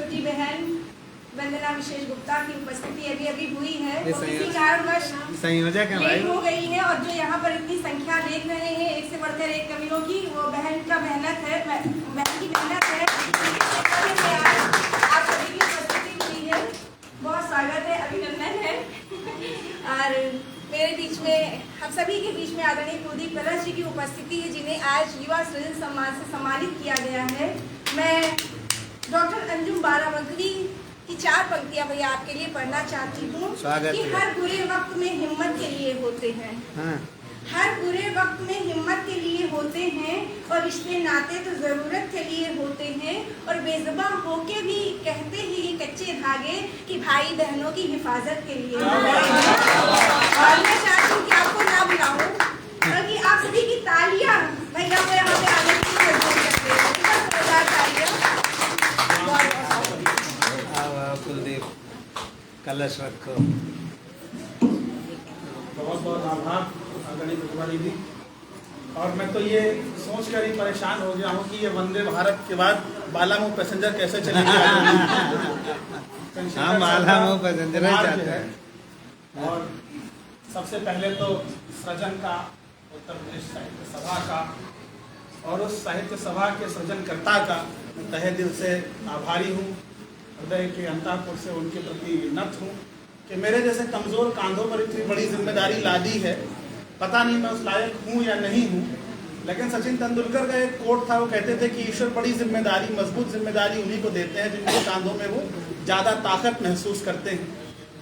छोटी बहन वंदना विशेष गुप्ता की उपस्थिति अभी अभी हुई है, तो किसी कारणवश लेट हो गई है। और जो यहाँ पर इतनी संख्या देख रहे हैं, एक से बढ़कर एक कवियों की, वो बहन की मेहनत है। आप सभी की उपस्थिति हुई है, बहुत स्वागत है, अभिनंदन है। और मेरे बीच में, हम सभी के बीच में आदरणीय कुलदीप कलश जी की उपस्थिति है, जिन्हें आज युवा सृजन सम्मान से सम्मानित किया गया है। मैं डॉक्टर अंजुम बाराबंकी की 4 पंक्तियां भैया आपके लिए पढ़ना चाहती हूँ कि हर बुरे वक्त में हिम्मत के लिए होते हैं। हर बुरे वक्त में हिम्मत के लिए होते हैं, और रिश्ते नाते तो जरूरत के लिए होते हैं, और बेजुबान होके भी कहते हैं ये कच्चे धागे कि भाई बहनों की हिफाजत के लिए। और मैं चाहती हूँ कि आपको ना बुलाऊं, बल्कि आप सभी की तालियां भैया को यहाँ पे आने के लिए सकते हैं। कुलदीप कलश रखो। बहुत बहुत आभार आदरणीय कुमारी जी। और मैं तो ये सोच कर ही परेशान हो गया हूँ कि ये वंदे भारत के बाद बालामऊ पैसेंजर कैसे चलेगी। हम बालामऊ पैसेंजर चाहते हैं। और सबसे पहले तो सृजन का, उत्तर प्रदेश साहित्य सभा का, और उस साहित्य सभा के सृजनकर्ता का मैं तहे दिल से आभारी हूँ। हृदय के अंतःपुर से उनके प्रति विनम्र हूँ कि मेरे जैसे कमज़ोर कांधों पर इतनी बड़ी जिम्मेदारी लादी है। पता नहीं मैं उस लायक हूँ या नहीं हूँ, लेकिन सचिन तेंदुलकर का एक कोट था, वो कहते थे कि ईश्वर बड़ी जिम्मेदारी, मजबूत जिम्मेदारी उन्हीं को देते हैं जिनके कांधों में वो ज़्यादा ताकत महसूस करते हैं।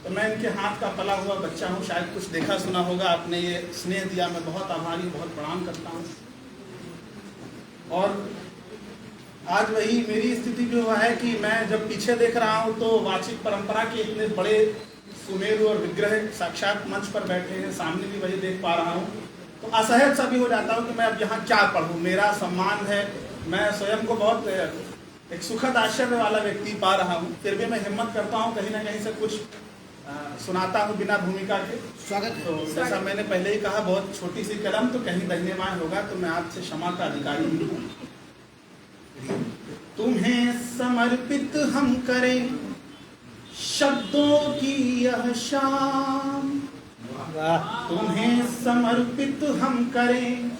तो मैं इनके हाथ का पला हुआ बच्चा हूँ, शायद कुछ देखा सुना होगा, आपने ये स्नेह दिया, मैं बहुत आभारी, बहुत प्रणाम करता हूँ। और आज वही मेरी स्थिति भी हुआ है कि मैं जब पीछे देख रहा हूँ तो वाचिक परंपरा के इतने बड़े सुमेरु और विग्रह साक्षात मंच पर बैठे हैं, सामने भी वही देख पा रहा हूँ, तो असहज सा भी हो जाता हूँ कि मैं अब यहाँ क्या पढ़ूँ। मेरा सम्मान है, मैं स्वयं को बहुत एक सुखद आश्चर्य वाला व्यक्ति पा रहा हूँ, फिर भी मैं हिम्मत करता हूँ कहीं ना कहीं से कुछ सुनाता हूँ बिना भूमिका के। स्वागत। तो जैसा मैंने पहले ही कहा, बहुत छोटी सी कलम तो कहीं दहनेमान होगा, तो मैं आपसे क्षमा का अधिकारी भी हूँ। तुम्हें समर्पित हम करें शब्दों की यह शाम, तुम्हें समर्पित हम करें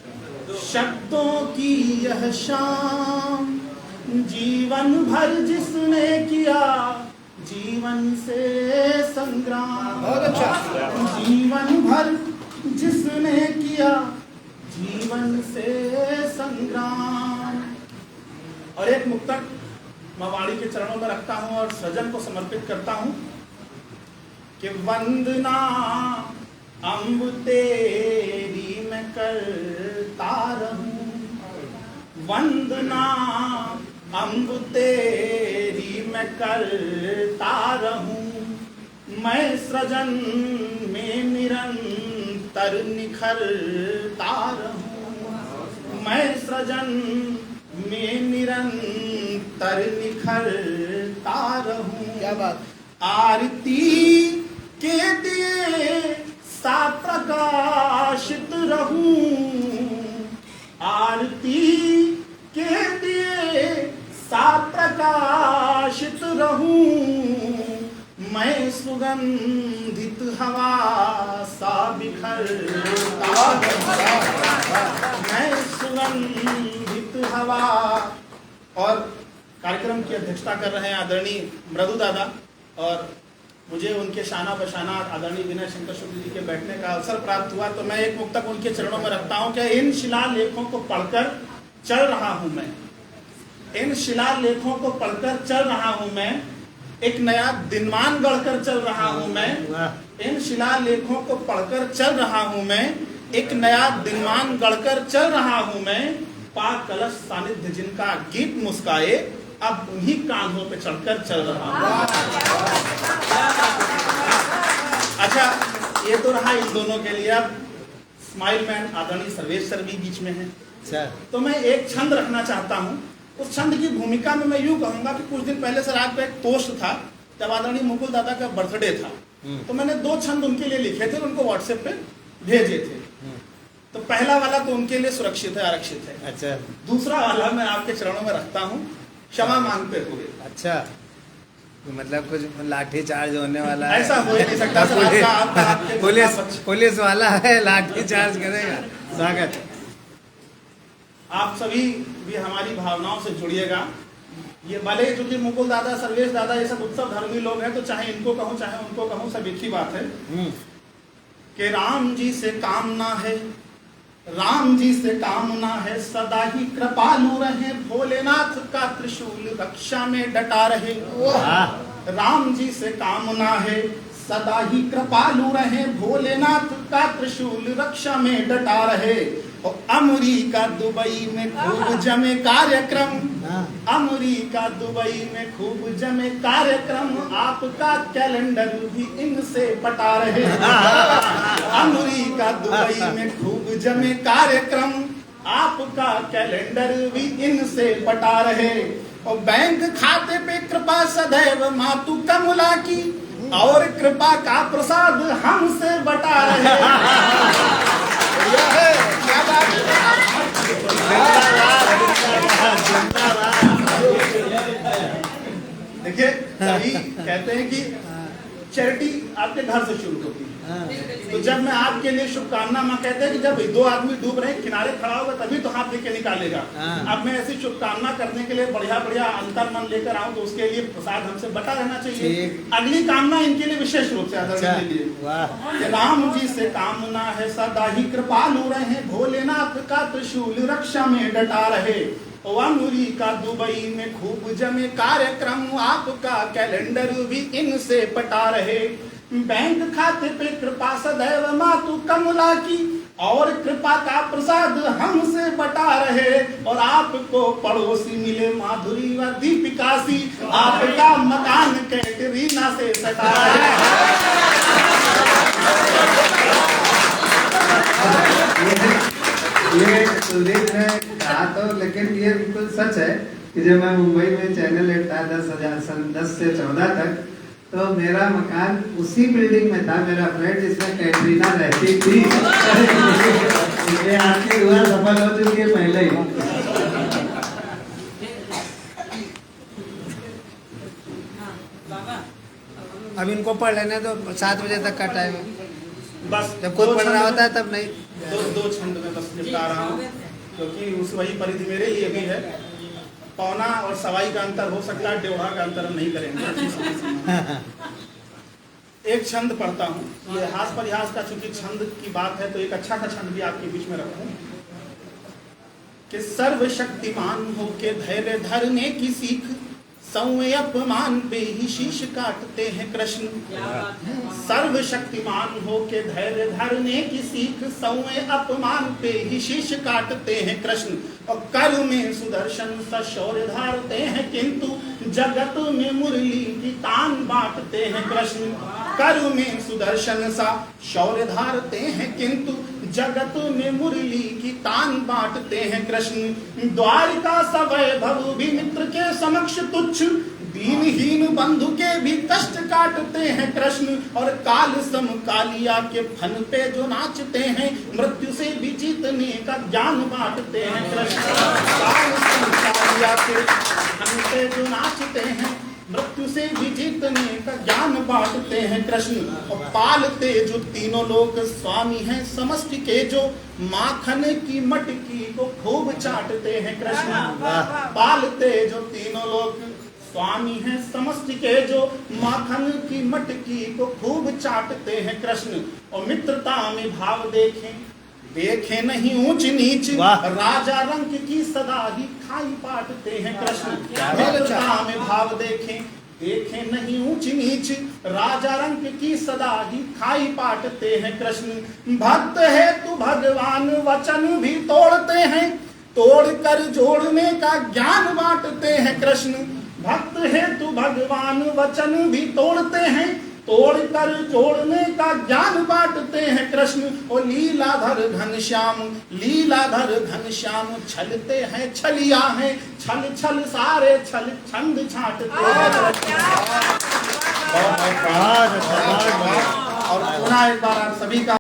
शब्दों की यह शाम, जीवन भर जिसने किया जीवन से संग्राम, जीवन भर जिसने किया जीवन से संग्राम। और एक मुक्तक मैं वाणी के चरणों में रखता हूँ और सृजन को समर्पित करता हूँ कि वंदना अम्ब तेरी मैं करता रहूं, वंदना अम्ब तेरी मैं करता रहूं, मैं सृजन में निरंतर निखरता रहूं, मैं सृजन में निरंतर निखरता रहूं। क्या बात। आरती के दिए सा प्रकाशित रहूं, आरती के दिए सा प्रकाशित रहूं, मैं सुगंधित हवा सा बिखरता, मैं सुगंधित हवा। और कार्यक्रम की अध्यक्षता कर रहे हैं आदरणीय मृदु दादा, और मुझे उनके शाना बशाना आदरणीय विनय शंकर शुक्ल जी के बैठने का अवसर प्राप्त हुआ, तो मैं एक मुक्तक उनके चरणों में रखता हूं कि इन शिलालेखों को पढ़कर चल रहा हूं मैं, इन शिलालेखों को पढ़कर चल रहा हूं मैं, एक नया दिनमान गढ़कर चल रहा हूं मैं, इन शिलालेखों को पढ़कर चल रहा हूं मैं, एक नया दिनमान गढ़कर चल रहा हूं मैं, पाक कलश सानिध्य जिनका गीत मुस्काए, अब उन्हीं कांधों पे चढ़कर चल रहा हूं। अच्छा, ये तो रहा इन दोनों के लिए। अब स्माइल मैन आदरणीय सर्वेश सर भी बीच में है, तो मैं एक छंद रखना चाहता हूँ। उस छंद की भूमिका में मैं यूँ कहूँगा कि कुछ दिन पहले सर आपका एक पोस्ट था, जब आदरणीय मुकुल दादा का बर्थडे था, तो मैंने 2 छंद उनके लिए लिखे थे, उनको व्हाट्सएप पे भेजे थे। तो पहला वाला तो उनके लिए सुरक्षित है, आरक्षित है। अच्छा। दूसरा वाला मैं आपके चरणों में रखता हूँ, क्षमा मांगते हुए। अच्छा। मतलब कुछ लाठी चार्ज होने वाला है। ऐसा हो ही नहीं सकता सर, आपके पुलिस वाला है, लाठी चार्ज करेगा। स्वागत। आप सभी भी हमारी भावनाओं से जुड़िएगा। ये भले चूंकि मुकुल दादा, सर्वेश दादा ये सब उत्सव धर्मी लोग हैं, तो चाहे इनको कहूँ चाहे उनको कहूँ, सब एक ही बात है कि राम जी से कामना है, राम जी से कामना है, सदा ही कृपालु रहे, भोलेनाथ का त्रिशूल रक्षा में डटा रहे। राम जी से कामना है, सदा ही कृपालु रहे, भोलेनाथ का त्रिशूल रक्षा में डटा रहे। और अमेरिका दुबई में खूब जमे कार्यक्रम, अमेरिका दुबई में खूब जमे कार्यक्रम, आपका कैलेंडर भी इनसे पटा रहे। अमेरिका दुबई में खूब जमे कार्यक्रम, आपका कैलेंडर भी इनसे पटा रहे। और बैंक खाते पे कृपा सदैव मातु कमला की, और कृपा का प्रसाद हमसे बटा रहे। क्या बात देखिए, सभी कहते हैं कि चैरिटी आपके घर से शुरू होती है। तो जब मैं आपके लिए शुभकामना, माँ कहते हैं कि जब दो आदमी डूब रहे किनारे खड़ा होगा तभी तो हाथ लेके निकालेगा। अब मैं ऐसी शुभकामना करने के लिए बढ़िया बढ़िया अंतर मन लेकर आऊं, तो उसके लिए प्रसाद हमसे बटा रहना चाहिए। अगली कामना इनके लिए विशेष रूप से आदरणीय के लिए, राम जी से कामना है, सदा ही कृपालु रहे, भोलेनाथ का त्रिशूल रक्षा में डटा रहे। अमेरिका दुबई में खूब जमे कार्यक्रम, आपका कैलेंडर भी इनसे पटा रहे। बैंक खाते पे कृपा सदैव मातु कमला की, और कृपा का प्रसाद हमसे बटा रहे। और आपको पड़ोसी मिले माधुरी व दीपिका सी, आपका मकान कैटरीना से सटा रहे। ये कुलदीप ने कहा तो, लेकिन ये बिल्कुल सच है कि जब मैं मुंबई में चैनल लेता 10 से 14 तक, तो मेरा मकान उसी बिल्डिंग में था, मेरा फ्लैट जिसमें कैटरीना रहती थी। ये आपकी दुआ सफल हो चुकी है पहले ही। अब इनको पढ़ लेने तो 7 बजे तक का टाइम है, बस जब कोई पढ़ रहा होता है तब नहीं। दो छंद में बस निपटा रहा हूँ, क्योंकि उस वही परिधि मेरे लिए भी है। पौना और सवाई का अंतर हो सकता है, डेढ़ा का अंतर हम नहीं करेंगे। एक छंद पढ़ता हूँ, ये हास परिहास का चूंकि छंद की बात है, तो एक अच्छा सा छंद भी आपके बीच में रखूं कि सर्वशक्तिमान होके धैर्य धरने की सीख, सौए अपमान पे ही शीश काटते हैं कृष्ण। सर्वशक्तिमान होके धैर्य धरने की सीख, सौए अपमान पे ही शीश काटते हैं कृष्ण। और कर में सुदर्शन सा शौर्य धारते हैं, किंतु जगत में मुरली की तान बांटते हैं कृष्ण। कर में सुदर्शन सा शौर्य धारते हैं, किंतु जगत में मुरली की तान बांटते हैं कृष्ण। द्वारिका सवैभव भी मित्र के समक्ष तुच्छ, दीनहीन बंधु के भी कष्ट काटते हैं कृष्ण। और काल सम कालिया के फन पे जो नाचते हैं, मृत्यु से भी जीतने का ज्ञान बांटते हैं कृष्ण। काल सम कालिया के फन पे जो नाचते हैं, मृत्यु से भी जीतने का ज्ञान बांटते हैं कृष्ण। और पालते जो तीनों लोग स्वामी हैं समष्टि के, जो माखन की मटकी को खूब चाटते हैं कृष्ण। पालते जो तीनों लोग स्वामी हैं समष्टि के, जो माखन की मटकी को खूब चाटते हैं कृष्ण। और मित्रता में भाव देखें नहीं ऊंच नीच, राजा रंग की सदा ही खाई बांटते हैं कृष्ण। मित्रता में भाव देखें नहीं ऊंच नीच, राजा रंग की सदा ही खाई बांटते हैं कृष्ण। भक्त है तू भगवान वचन भी तोड़ते हैं, तोड़ कर जोड़ने का ज्ञान बांटते हैं कृष्ण। भक्त है तू भगवान वचन भी तोड़ते हैं, तोड़ कर जोड़ने का ज्ञान बांटते हैं कृष्ण। और लीलाधर घनश्याम छलते हैं छलिया हैं, छल छल सारे छल छंद छाटते हैं। और पुनः एक बार आप सभी का